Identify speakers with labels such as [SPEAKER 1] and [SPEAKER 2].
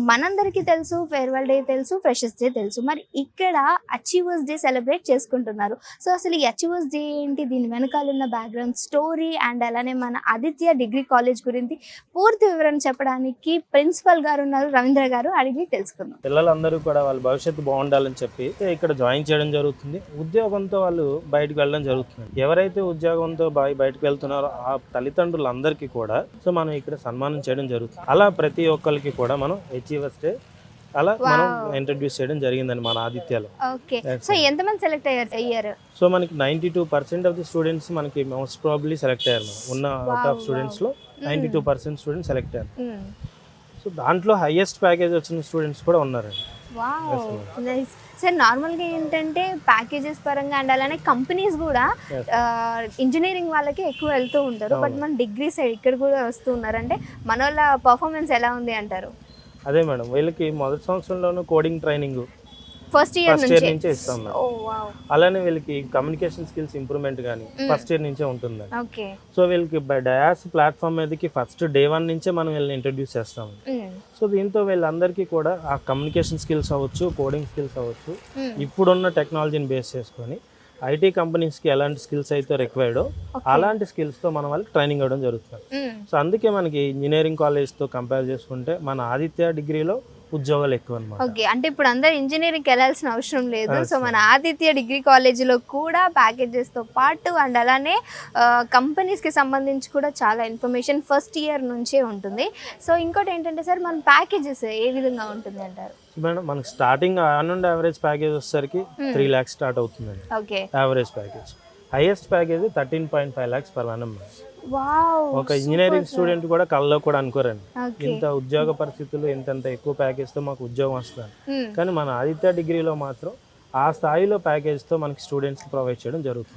[SPEAKER 1] మనందరికీ తెలుసు farewell day తెలుసు, ఫ్రెషర్స్ డే తెలుసు. మరి ఇక్కడ అచీవర్స్ డే సెలబ్రేట్ చేసుకుంటున్నారు. సో అసలు ఈ అచీవర్స్ డే ఏంటి, దీని వెనకాల ఉన్న బ్యాక్గ్రౌండ్ స్టోరీ అండ్ అలానే మన ఆదిత్య డిగ్రీ కాలేజ్ గురించి పూర్తి వివరణ చెప్పడానికి ప్రిన్సిపల్ గారు ఉన్నారు, రవీంద్ర గారు, అడిగి తెలుసుకుందాం.
[SPEAKER 2] పిల్లలందరూ కూడా వాళ్ళ భవిష్యత్తు బాగుండాలని చెప్పి ఇక్కడ జాయిన్ చేయడం జరుగుతుంది. ఉద్యోగంతో వాళ్ళు బయటకు వెళ్ళడం జరుగుతుంది. ఎవరైతే ఉద్యోగంతో బయటకు వెళ్తున్నారో ఆ తల్లిదండ్రులందరికీ కూడా సో మనం ఇక్కడ సన్మానం చేయడం జరుగుతుంది. అలా ప్రతి ఒక్కరికి కూడా మనం అచీవర్స్ డే అలా మనం ఇంట్రడ్యూస్ చేయడం జరిగిందండి మన ఆదిత్యలో.
[SPEAKER 1] ఓకే, సో ఎంతమంది సెలెక్ట్ అయ్యారు?
[SPEAKER 2] సో మనకి 92% ఆఫ్ ది స్టూడెంట్స్ మనకి మోస్ట్ ప్రాబబ్లీ సెలెక్ట్ అయ్యారు. ఉన్న అవుట్ ఆఫ్ స్టూడెంట్స్ లో 92% స్టూడెంట్స్ సెలెక్ట్ అయ్యారు. సో దాంట్లో హైయెస్ట్ ప్యాకేజ్ వచ్చిన స్టూడెంట్స్ కూడా ఉన్నారండి.
[SPEAKER 1] సార్ నార్మల్గా ఏంటంటే ప్యాకేజెస్ పరంగా అండ్ అలానే కంపెనీస్ కూడా ఇంజనీరింగ్ వాళ్ళకి ఎక్కువ వెళ్తూ ఉంటారు. బట్ మన డిగ్రీ సైడ్ ఇక్కడ కూడా వస్తూ ఉన్నారు. అంటే మన వాళ్ళ పర్ఫార్మెన్స్ ఎలా ఉంది అంటారు?
[SPEAKER 2] అదే మేడం, వీళ్ళకి మొదటి సంవత్సరంలోనూ కోడింగ్ ట్రైనింగ్
[SPEAKER 1] ఫస్ట్ ఇయర్
[SPEAKER 2] నుంచే ఇస్తాం. అలానే వీళ్ళకి కమ్యూనికేషన్ స్కిల్స్ ఇంప్రూవ్మెంట్ కానీ ఫస్ట్ ఇయర్ నుంచే ఉంటుంది. సో వీళ్ళకి డయాస్ ప్లాట్ఫామ్ మీదకి ఫస్ట్ డే 1 నుంచే మనం వీళ్ళని ఇంట్రడ్యూస్ చేస్తాము. సో దీంతో వీళ్ళందరికీ కూడా ఆ కమ్యూనికేషన్ స్కిల్స్ అవ్వచ్చు, కోడింగ్ స్కిల్స్ అవ్వచ్చు, ఇప్పుడున్న టెక్నాలజీని బేస్ చేసుకొని ఐటీ కంపెనీస్కి ఎలాంటి స్కిల్స్ అయితే రిక్వైర్డో అలాంటి స్కిల్స్తో మనం వాళ్ళకి ట్రైనింగ్ ఇవ్వడం జరుగుతుంది. సో అందుకే మనకి ఇంజనీరింగ్ కాలేజ్తో కంపేర్ చేసుకుంటే మన ఆదిత్య డిగ్రీలో ఉద్యోగాలు ఎక్కువ అన్నమాట.
[SPEAKER 1] ఓకే, అంటే ఇప్పుడు అందరు ఇంజనీరింగ్కి వెళ్ళాల్సిన అవసరం లేదు. సో మన ఆదిత్య డిగ్రీ కాలేజీలో కూడా ప్యాకేజెస్తో పాటు అండ్ అలానే కంపెనీస్కి సంబంధించి కూడా చాలా ఇన్ఫర్మేషన్ ఫస్ట్ ఇయర్ నుంచే ఉంటుంది. సో ఇంకోటి ఏంటంటే సార్ మన ప్యాకేజెస్ ఏ విధంగా ఉంటుంది అంటారు?
[SPEAKER 2] మేడం మనకి starting on and average package వచ్చేసరికి 3 lakhs స్టార్ట్ అవుతుందండి.
[SPEAKER 1] Okay,
[SPEAKER 2] average package. Highest package 13.5 lakhs per annum. ఒక ఇంజనీరింగ్ స్టూడెంట్ కూడా కళ్ళలో కూడా అనుకోరండి ఇంత ఉద్యోగ పరిస్థితులు ఇంత ఎక్కువ ప్యాకేజ్ తో మాకు ఉద్యోగం వస్తుంది. కానీ మన ఆదిత్య డిగ్రీలో మాత్రం ఆ స్థాయిలో ప్యాకేజ్ తో మనకి స్టూడెంట్స్ ప్రొవైడ్ చేయడం జరుగుతుంది.